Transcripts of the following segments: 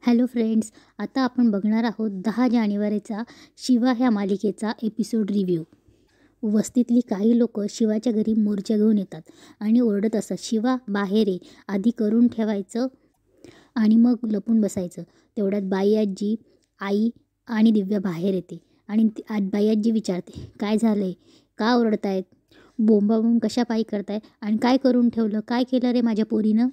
Hello friends, आता आपण बघणार आहोत 10 जानेवारीचा शिवा ह्या मालिकेचा एपिसोड रिव्ह्यू. वस्तीतली काही लोक शिवाच्या घरी मोर्चा घेऊन येतात आणि ओरडत असतात, शिवा बाहेर ये, आधी करून ठेवायचं आणि मग लपून बसायचं. तेवढ्यात बाई आजी, आई आणि दिव्या बाहेर येते आणि बाई आजी विचारते, काय झालंय, का ओरडतायत, बोंबाबोंब कशा पायी करताय आणि काय करून ठेवलं, काय केलं रे माझ्या पोरीनं.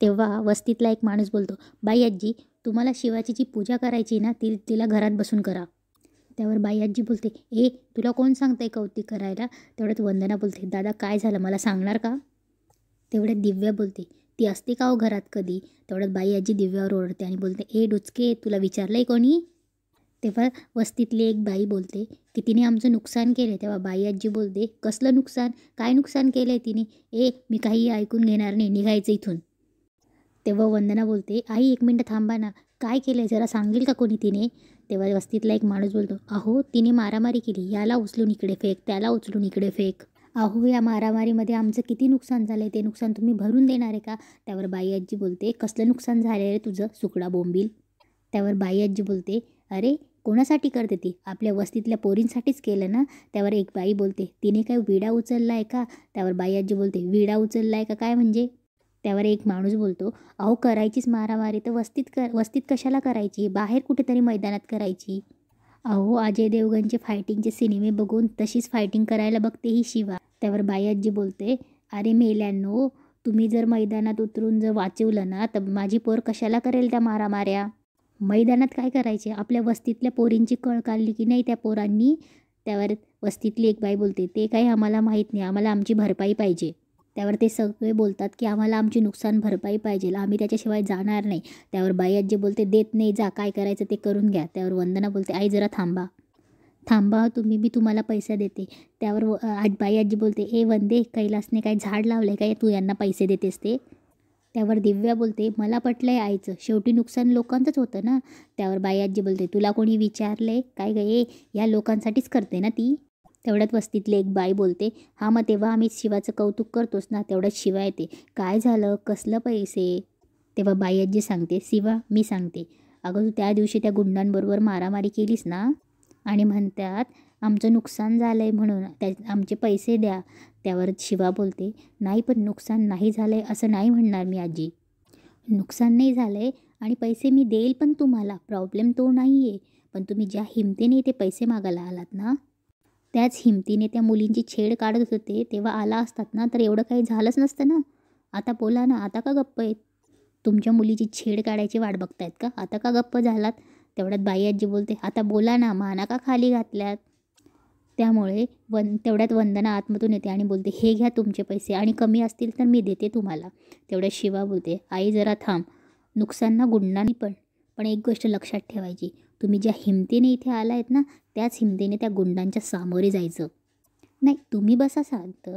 तेव्हा वस्तीतला एक माणूस बोलतो, बाई आजी, तुम्हाला शिवाची जी पूजा करायची ना तिला घरात बसून करा. त्यावर बाई आजी बोलते, तुला कोण सांगताय कौतिक करायला. तेवढ्यात वंदना बोलते, दादा काय झालं मला सांगणार का. तेवढ्यात दिव्या बोलते, ती असते का हो घरात कधी. तेवढ्यात बाई आजी दिव्यावर ओरडते आणि बोलते, डुचके, तुला विचारलंय कोणी. तेव्हा वस्तीतली एक बाई बोलते की तिने आमचं नुकसान केलं. तेव्हा बाई आजी बोलते, कसलं नुकसान, काय नुकसान केलं आहे तिने. मी काही ऐकून घेणार नाही, निघायचं इथून. तेव्हा वंदना बोलते, आई एक मिनटं थांबा ना, काय केलं आहे जरा सांगेल का कोणी तिने. तेव्हा वस्तीतला एक माणूस बोलतो, अहो तिने मारामारी केली, याला उचलून इकडे फेक, त्याला उचलून इकडे फेक. अहो या मारामारीमध्ये आमचं किती नुकसान झालं आहे, ते नुकसान तुम्ही भरून देणार आहे का. त्यावर बाई आजी बोलते, कसलं नुकसान झालं आहे रे तुझं, सुकडा बोंबील. त्यावर बाई आजी बोलते, अरे कोणासाठी करते ती, आपल्या वस्तीतल्या पोरींसाठीच केलं ना. त्यावर एक बाई बोलते, तिने काय विडा उचलला आहे का. त्यावर बाई आजी बोलते, विडा उचलला आहे का काय म्हणजे. त्यावर एक माणूस बोलतो, अहो करायचीच मारामारी तर वस्तीत कशाला करायची, बाहेर कुठेतरी मैदानात करायची. अहो अजय देवगणचे फायटिंगचे सिनेमे बघून तशीच फायटिंग करायला बघते ही शिवा. त्यावर बाई आजी बोलते, अरे मेल्यांनो, तुम्ही जर मैदानात उतरून जर वाचवलं ना तर माझी पोर कशाला करेल त्या मारामाऱ्या. मैदानात काय करायचे, आपल्या वस्तीतल्या पोरींची कळ काढली की नाही त्या पोरांनी. त्यावर वस्तीतली एक बाई बोलते, ते काही आम्हाला माहीत नाही, आम्हाला आमची भरपाई पाहिजे. त्यावर ते सगळे बोलतात की आम्हाला आमची नुकसान भरपाई पाहिजे, आम्ही त्याच्याशिवाय जाणार नाही. त्यावर बाई आजी बोलते, देत नाही, जा काय करायचं ते करून घ्या. त्यावर वंदना बोलते, आई जरा थांबा थांबा तुम्ही, मी तुम्हाला पैसा देते. त्यावर बाई आजी बोलते, वंदे, कैलासने काय झाड लावले काय, तू यांना पैसे देतेस ते. त्यावर दिव्या बोलते, मला पटलंय आईचं, शेवटी नुकसान लोकांचंच होतं ना. त्यावर बाई आजी बोलते, तुला कोणी विचारलंय काय गे, या लोकांसाठीच करते ना ती. तेवढ्यात वस्तीतले एक बाई बोलते, हा मग तेव्हा आम्ही शिवाचं कौतुक करतोच ना. तेवढ्यात शिवा येते, काय झालं, कसलं पैसे. तेव्हा बाई आजी सांगते, शिवा मी सांगते, अगं तू त्या दिवशी त्या गुंडांबरोबर मारामारी केलीस ना आणि म्हणतात आमचं नुकसान झालं आहे म्हणून आमचे पैसे द्या. त्यावर शिवा बोलते, नाही पण नुकसान नाही झालं आहे असं नाही म्हणणार मी आजी, नुकसान नाही झालं आहे आणि पैसे मी देईल पण तुम्हाला, प्रॉब्लेम तो नाही आहे. पण तुम्ही ज्या हिमतीने ते पैसे मागायला आलात ना, त्याच हिमतीने त्या मुलींची छेड काढत होते तेव्हा आला असतात ना तर एवढं काही झालंच नसतं ना. आता बोला ना, आता का गप्प आहेत, तुमच्या मुलीची छेड काढायची वाट बघतायत का, आता का गप्प झालात. तेवढ्यात बाई आजी बोलते, आता बोला ना, माना का खाली घातल्यात. त्यामुळे तेवढ्यात वंदना आतमधून येते आणि बोलते, हे घ्या तुमचे पैसे आणि कमी असतील तर मी देते तुम्हाला. तेवढ्यात शिवा बोलते, आई जरा थांब, नुकसान ना गुंडांनी पण एक गोष्ट लक्षात ठेवायची, तुम्ही ज्या हिमतीने इथे आला आहेत ना त्याच हिमतीने त्या गुंडांच्या सामोरे जायचं नाही. तुम्ही बसा शांत,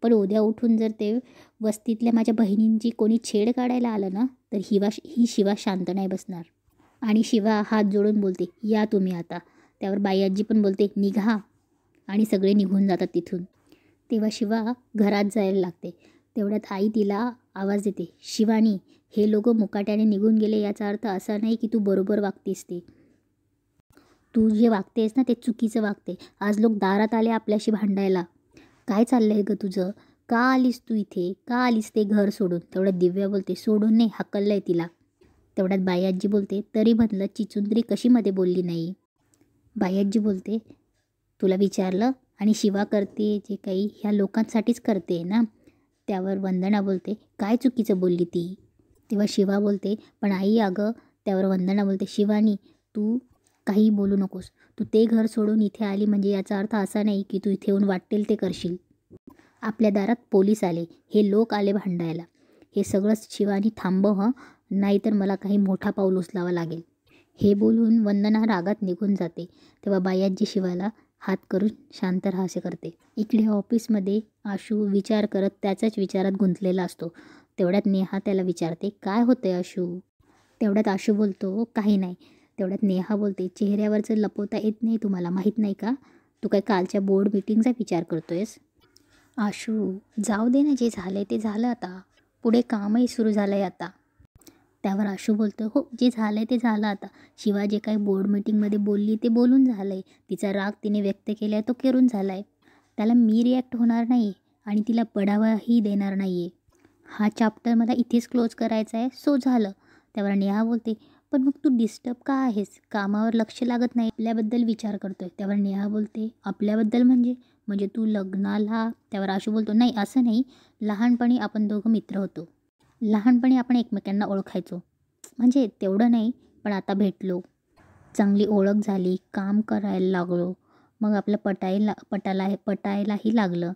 पण उद्या उठून जर ते वस्तीतल्या माझ्या बहिणींची कोणी छेड काढायला आलं ना तर ही शिवा शांत नाही बसणार. आणि शिवा हात जोडून बोलते, या तुम्ही आता. त्यावर बाई आजी पण बोलते, निघा, आणि सगळे निघून जातात तिथून. तेव्हा शिवा घरात जायला लागते. तेवढ्यात आई तिला आवाज देते, शिवानी, हे लोक मुकाट्याने निघून गेले याचा अर्थ असा नाही की तू बरोबर वागतेस, ते तू जे वागतेस ना ते चुकीचं वागते. आज लोक दारात आले आपल्याशी भांडायला, काय चाललंय ग तुझं, का आलीस तू इथे, का आलीस ते घर सोडून. तेवढ्यात दिव्या बोलते, सोडून नाही, हकललंय तिला. तेवढ्यात बाई आजी बोलते, तरी म्हणलं चिचुंद्री कशी मध्ये बोलली नाही. बाई आजी बोलते, तुला विचारलं, आणि शिवा करते जे काही ह्या लोकांसाठीच करते ना. त्यावर वंदना बोलते, काय चुकीचं बोलली ती. तेव्हा शिवा बोलते, पण आई अगं. त्यावर वंदना बोलते, शिवानी, तू काही बोलू नकोस, तू ते घर सोडून इथे आली म्हणजे याचा अर्थ असा नाही की तू इथे येऊन वाटेल ते करशील. आपल्या दारात पोलीस आले, हे लोक आले भांडायला, हे सगळं शिवानी थांबव हं, नाहीतर मला काही मोठा पाऊल उचलावा लागेल. हे बोलून वंदना रागात निघून जाते. तेव्हा बाई आजी शिवाला हात करून शांत राहा असे करते. इकडे ऑफिसमध्ये आशू विचार करत त्याच्याच विचारात गुंतलेला असतो. तेवढ्यात नेहा त्याला विचारते, काय होतंय आशू. तेवढ्यात आशू बोलतो, काही नाही. तेवढ्यात नेहा बोलते, चेहऱ्यावरचं लपवता येत नाही तुम्हाला, माहीत नाही का, तू काय कालच्या बोर्ड मीटिंगचा विचार करतोयस. आशू, जाऊ दे ना, जे झालं ते झालं, आता पुढे कामही सुरू झालं आहे आता. त्यावर आशू बोलतो, हो जे झालं आहे ते झालं आता. शिवा जे काही बोर्ड मीटिंगमध्ये बोलली ते बोलून झालं आहे. तिचा राग तिने व्यक्त केला आहे तो करून झाला आहे. त्याला मी रिॲक्ट होणार नाही आणि तिला पडावाही देणार नाही आहे. हा चॅप्टर मला इथेच क्लोज करायचा आहे. सो झालं. त्यावर नेहा बोलते, पण मग तू डिस्टर्ब का आहेस? कामावर लक्ष लागत नाही, आपल्याबद्दल विचार करतोय. त्यावर नेहा बोलते, आपल्याबद्दल म्हणजे तू लग्नाला? त्यावर आशू बोलतो, नाही असं नाही, लहानपणी आपण दोघं मित्र होतो, लहानपणी आपण एकमेकांना ओळखायचो, म्हणजे तेवढं नाही, पण आता भेटलो, चांगली ओळख झाली, काम करायला लागलो, मग आपलं पटायलाही लागलं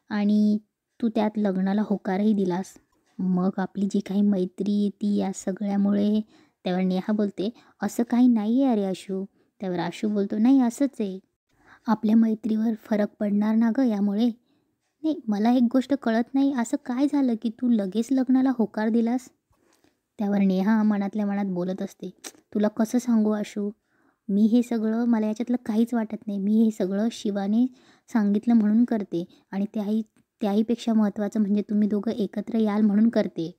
आणि तू त्यात लग्नाला होकारही दिलास. मग आपली जी काही मैत्री ती या सगळ्यामुळे. त्यावर नेहा बोलते, असं काही नाही आहे अरे आशू. त्यावर आशू बोलतो, नाही असंच आहे, आपल्या मैत्रीवर फरक पडणार ना गं यामुळे. नाही, मला एक गोष्ट कळत नाही, असं काय झालं की तू लगेच लग्नाला होकार दिलास? त्यावर नेहा मनातल्या मनात बोलत असते, तुला कसं सांगू आशू, मी हे सगळं, मला याच्यातलं काहीच वाटत नाही, मी हे सगळं शिवाने सांगितलं म्हणून करते आणि त्याहीपेक्षा महत्त्वाचं म्हणजे तुम्ही दोघं एकत्र याल म्हणून करते.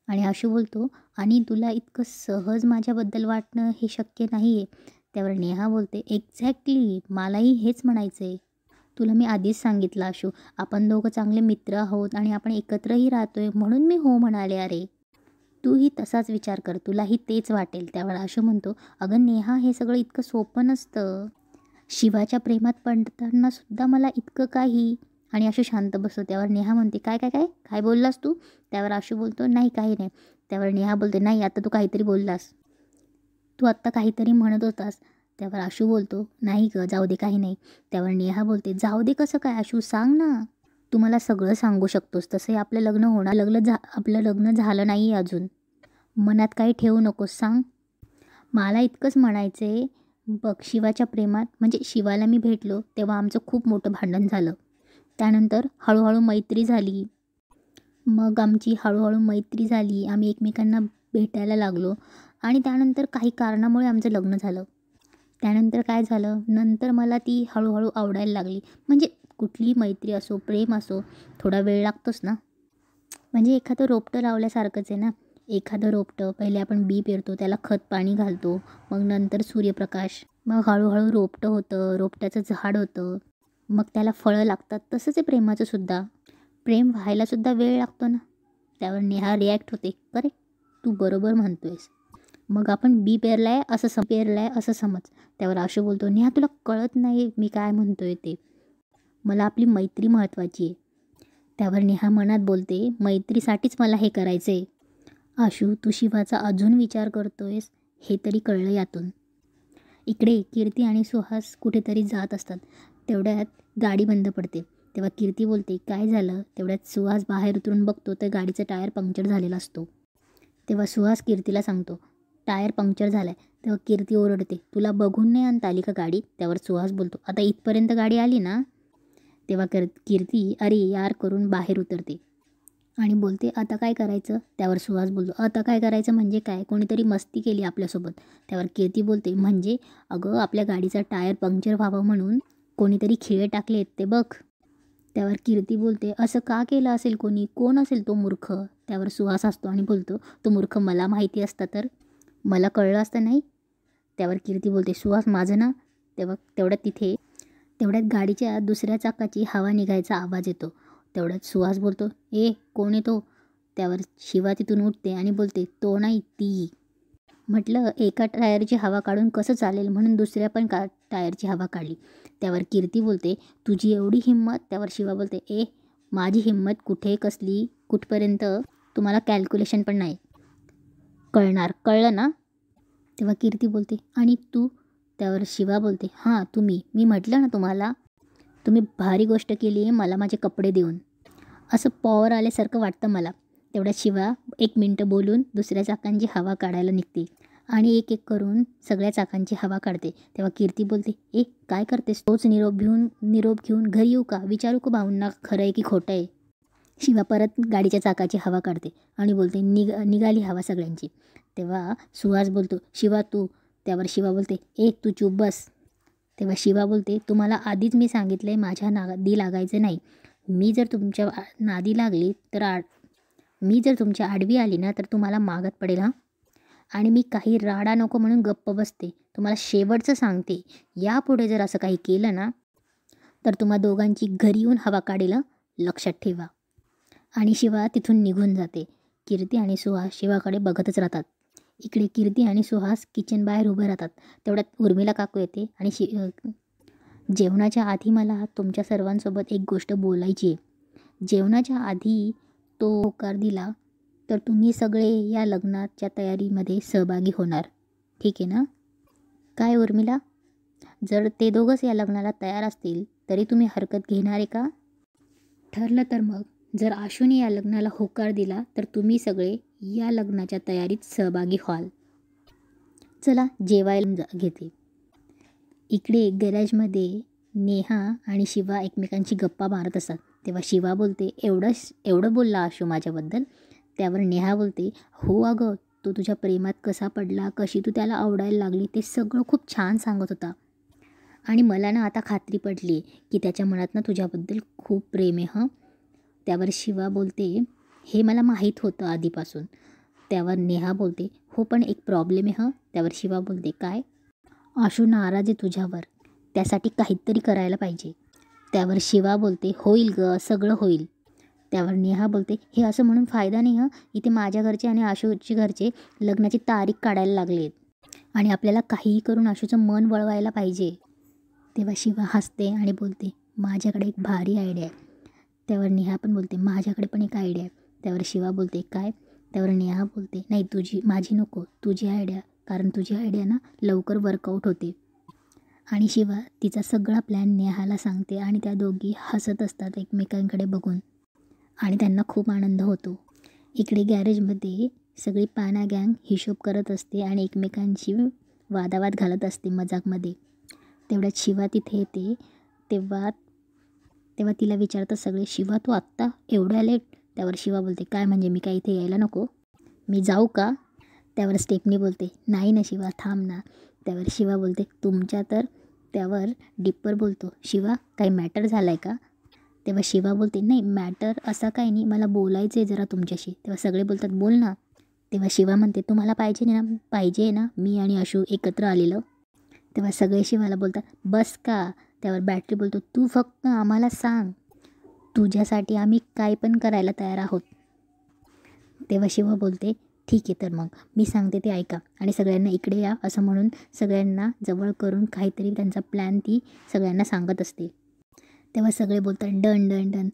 आणि आशू बोलतो, आणि तुला इतकं सहज माझ्याबद्दल वाटणं हे शक्य नाही आहे. त्यावर नेहा बोलते, एक्झॅक्टली, मलाही हेच म्हणायचं आहे. तुला मी आधीच सांगितलं आशू, आपण दोघं चांगले मित्र आहोत आणि आपण एकत्रही राहतोय म्हणून मी हो म्हणाले. अरे तूही तसाच विचार कर, तुलाही तेच वाटेल. त्यावर आशू म्हणतो, अगं नेहा, हे सगळं इतकं सोपं नसतं. शिवाच्या प्रेमात पडताना सुद्धा मला इतकं काही. आणि आशू शांत बसतो. त्यावर नेहा म्हणते, काय काय काय काय बोललास तू? त्यावर आशू बोलतो, नाही काही नाही. त्यावर नेहा बोलते, नाही आता तू काहीतरी बोललास, तू आत्ता काहीतरी म्हणत होतास. त्यावर आशू बोलतो, नाही ग, जाऊ दे, काही नाही. त्यावर नेहा बोलते, जाऊ दे कसं काय आशू, सांग ना. तू मला सगळं सांगू शकतोस, तसंही आपलं लग्न होणार, आपलं लग्न झालं नाही अजून, मनात काही ठेवू नकोस, सांग. मला इतकंच म्हणायचं आहे, बघ, शिवाच्या प्रेमात, म्हणजे शिवाला मी भेटलो तेव्हा आमचं खूप मोठं भांडण झालं. त्यानंतर हळूहळू मैत्री झाली. मग आमची हळूहळू मैत्री झाली, आम्ही एकमेकांना भेटायला लागलो आणि त्यानंतर काही कारणामुळे आमचं लग्न झालं. त्यानंतर काय झालं, नंतर मला ती हळूहळू आवडायला लागली. म्हणजे कुठलीही मैत्री असो, प्रेम असो, थोडा वेळ लागतोच ना. म्हणजे एखादं रोपटं लावल्यासारखंच आहे ना. एखादं रोपटं, पहिले आपण बी पेरतो, त्याला खत पाणी घालतो, मग नंतर सूर्यप्रकाश, मग हळूहळू रोपटं होतं, रोपट्याचं झाड होतं, मग त्याला फळं लागतात. तसंच आहे प्रेमाचं सुद्धा. प्रेम व्हायलासुद्धा वेळ लागतो ना. त्यावर नेहा रिॲक्ट होते, करेक्ट, तू बरोबर म्हणतोयस. मग आपण बी पेरलाय असं समज. त्यावर आशू बोलतो, नेहा तुला कळत नाही मी काय म्हणतोय ते, मला आपली मैत्री महत्त्वाची आहे. त्यावर नेहा मनात बोलते, मैत्रीसाठीच मला हे करायचं आहे. आशू, तू शिवाचा अजून विचार करतोयस हे तरी कळलं यातून. इकडे कीर्ती आणि सुहास कुठेतरी जात असतात. तेवढ्यात गाडी बंद पडते. तेव्हा कीर्ती बोलते, काय झालं? तेवढ्यात सुहास बाहेर उतरून बघतो तर गाडीचा टायर पंक्चर झालेला असतो. तेव्हा सुहास कीर्तीला सांगतो, टायर पंक्चर झाला आहे. तेव्हा कीर्ती ओरडते, तुला बघून नाही आणता आली का गाडी? त्यावर सुहास बोलतो, आता इथपर्यंत गाडी आली ना. तेव्हा कीर्ती अरे यार करून बाहेर उतरते आणि बोलते, आता काय करायचं? त्यावर सुहास बोलतो, आता काय करायचं म्हणजे काय, कोणीतरी मस्ती केली आपल्यासोबत. त्यावर कीर्ती बोलते, म्हणजे अगं आपल्या गाडीचा टायर पंक्चर व्हावं म्हणून कोणीतरी खिळे टाकलेत ते बघ. त्यावर कीर्ती बोलते, असं का केलं असेल कोणी, कोण असेल तो मूर्ख? त्यावर सुहास असतो आणि बोलतो, तो मूर्ख मला माहिती असता तर, मला कळलं असतं नाही. त्यावर कीर्ती बोलते, सुहास माझं ना. तेवढ्यात गाडीच्या दुसऱ्या चाकाची हवा निघायचा आवाज येतो. तेवढ्यात सुहास बोलतो, कोण येतो? त्यावर शिवा तिथून उठते आणि बोलते, तो नाही ती. म्हटलं एका टायरची हवा काढून कसं चालेल, म्हणून दुसऱ्या पण टायरची हवा काढली. त्यावर कीर्ती बोलते, तुझी एवढी हिंमत? त्यावर शिवा बोलते, माझी हिंमत कुठे, कसली, कुठपर्यंत तुम्हाला कॅल्क्युलेशन पण नाही कळलं ना. तेव्हा कीर्ती बोलते, आणि तू? त्यावर शिवा बोलते, हां तुम्ही, मी म्हटलं ना तुम्हाला, तुम्ही भारी गोष्ट केली आहे मला माझे कपडे देऊन, असं पॉवर आल्यासारखं वाटतं मला. तेवढ्यात शिवा 1 मिनटं बोलून दुसऱ्या चाकांची हवा काढायला निघते आणि एक एक करून सगळ्या चाकांची हवा काढते. तेव्हा कीर्ती बोलते, काय करतेस? तोच निरोप घेऊन घरी येऊ का, विचारू का भाऊंना खरं आहे की खोटं आहे? शिवा परत गाडीच्या चाकाची हवा काढते आणि बोलते, निघाली हवा सगळ्यांची. तेव्हा सुहास बोलतो, शिवा तू. त्यावर शिवा बोलते, तू चूप बस. तेव्हा शिवा बोलते, तुम्हाला आधीच मी सांगितलं आहे माझ्या नादी लागायचं नाही, मी जर तुमच्या नादी लागली तर मी जर तुमच्या आडवी आली ना तर तुम्हाला मागत पडेल हां. आणि मी काही राडा नको म्हणून गप्प बसते. तुम्हाला शेवटचं सांगते, यापुढे जर असं काही केलं ना तर तुम्हा दोघांची घरी येऊन हवा काढेल हं. लक्षात ठेवा. आणि शिवा तिथून निघून जाते. कीर्ती आणि सुहास शिवाकडे बघतच राहतात. इकडे कीर्ती आणि सुहास किचन बाहेर उभे राहतात. तेवढ्यात उर्मिला काकू येते आणि जेवणाच्या आधी मला तुमच्या सर्वांसोबत एक गोष्ट बोलायची आहे. जेवणाच्या आधी तो होकार दिला तर तुम्ही सगळे या लग्नाच्या तयारीमध्ये सहभागी होणार, ठीक आहे ना? काय उर्मिला, जर ते दोघंच या लग्नाला तयार असतील तरी तुम्ही हरकत घेणार आहे का? ठरलं तर मग जर आशूने या लग्नाला होकार दिला तर तुम्ही सगळे या लग्नाच्या तयारीत सहभागी व्हाल. चला जेवायला घेते. इकडे गॅरेजमध्ये नेहा आणि शिवा एकमेकांची गप्पा मारत असतात. तेव्हा शिवा बोलते, एवढं बोलला आशू माझ्याबद्दल. त्यावर नेहा बोलते, हो अगं, तो तुझ्या प्रेमात कसा पडला, कशी तू त्याला आवडायला लागली, ते सगळं खूप छान सांगत होता. आणि मला ना आता खात्री पडली की त्याच्या मनात ना तुझ्याबद्दल खूप प्रेम आहे हं. त्यावर शिवा बोलते, हे मला माहीत होतं आधीपासून. त्यावर नेहा बोलते, हो पण एक प्रॉब्लेम आहे हं. त्यावर शिवा बोलते, काय? आशू नाराज आहे तुझ्यावर, त्यासाठी काहीतरी करायला पाहिजे. त्यावर शिवा बोलते, होईल गं, सगळं होईल. त्यावर नेहा बोलते, हे असं म्हणून फायदा नाही हं. इथे माझ्या घरचे आणि आशूचे घरचे लग्नाची तारीख काढायला लागले आहेत आणि आपल्याला काहीही करून आशूचं मन वळवायला पाहिजे. तेव्हा शिवा हसते आणि बोलते, माझ्याकडे एक भारी आयडिया आहे. त्यावर नेहा पण बोलते, माझ्याकडे पण एक आयडिया आहे. त्यावर शिवा बोलते, काय? त्यावर नेहा बोलते, नाही माझी नको, तुझी आयडिया, कारण तुझी आयडिया ना लवकर वर्कआउट होते. आणि शिवा तिचा सगळा प्लॅन नेहाला सांगते आणि त्या दोघी हसत असतात एकमेकांकडे बघून आणि त्यांना खूप आनंद होतो. इकडे गॅरेजमध्ये सगळी पाना गँग हिशोब करत असते आणि एकमेकांची वादावाद घालत असते मजाकमध्ये. तेवढ्यात शिवा तिथे येते. तेव्हा तिला विचारतात सगळे, शिवा तू आत्ता एवढ्या लेट? त्यावर शिवा बोलते, काय म्हणजे मी काय इथे यायला नको? मी जाऊ का? त्यावर स्टेफनी बोलते, नाही ना शिवा, थांब ना. त्यावर शिवा बोलते, तुमच्या तर. त्यावर डिप्पर बोलतो, शिवा काही मॅटर झाला आहे का? तेव्हा शिवा बोलते, नाही मॅटर असा काही नाही, मला बोलायचं आहे जरा तुमच्याशी. तेव्हा सगळे बोलतात, बोल ना. तेव्हा शिवा म्हणते, तुम्हाला पाहिजे ना मी आणि आशू एकत्र आलेलं. तेव्हा सगळे शिवाला बोलतात, बस का. त्यावर बॅटरी बोलतो, तू फक्त आम्हाला सांग, तुझ्यासाठी आम्ही काय पण करायला तयार आहोत. तेव्हा शिवा बोलते, ठीक आहे तर मग मी सांगते ते ऐका आणि सगळ्यांना इकडे या असं म्हणून सगळ्यांना जवळ करून काहीतरी त्यांचा प्लॅन ती सगळ्यांना सांगत असते. तेव्हा सगळे बोलतात, डन डन डन.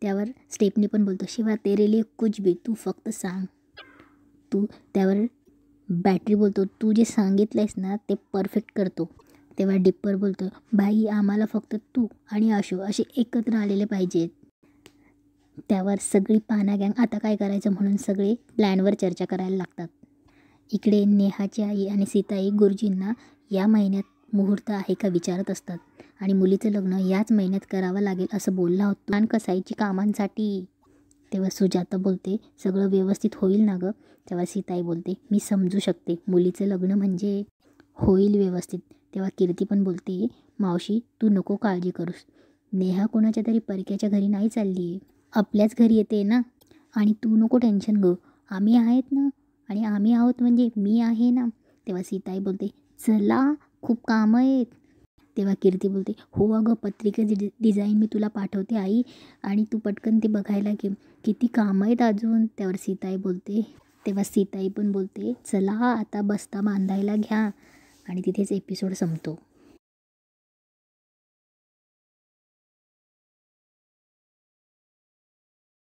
त्यावर स्टेपनी पण बोलतो, शिवा तेरे लिए कुछ भी, तू फक्त सांग तू. त्यावर बॅटरी बोलतो, तू जे सांगितलंयस ना ते परफेक्ट करतो. तेव्हा डिप्पर बोलतो, भाई आम्हाला फक्त तू आणि आशू असे एकत्र आलेले पाहिजेत. त्यावर सगळी पाना गँग आता काय करायचं म्हणून सगळे प्लॅनवर चर्चा करायला लागतात. इकडे नेहाची आई आणि सीताई गुरुजींना या महिन्यात मुहूर्त आहे का विचारत असतात आणि मुलीचं लग्न याच महिन्यात करावं लागेल असं बोलला होतो प्लॅन कसायची कामांसाठी. तेव्हा सुजाता बोलते, सगळं व्यवस्थित होईल ना गं? तेव्हा सीताई बोलते, मी समजू शकते, मुलीचं लग्न म्हणजे होईल व्यवस्थित. तेव्हा कीर्ती पण बोलते, मावशी तू नको काळजी करूस, नेहा कोणाच्या तरी परक्याच्या घरी नाही चालली आहे, आपल्याच घरी येते ना. आणि तू नको टेन्शन घेऊ, आम्ही आहेत ना. आणि आम्ही आहोत म्हणजे मी आहे ना. तेव्हा सीताई बोलते, चला खूप कामं आहेत. तेव्हा कीर्ती बोलते, हो अगं पत्रिकेची डिझाईन मी तुला पाठवते आई आणि तू पटकन ते बघायला घे, किती कामं आहेत अजून. त्यावर सीताई बोलते, तेव्हा सीताई पण बोलते, चला आता बस्ता बांधायला घ्या. आणि तिथेच एपिसोड संपतो.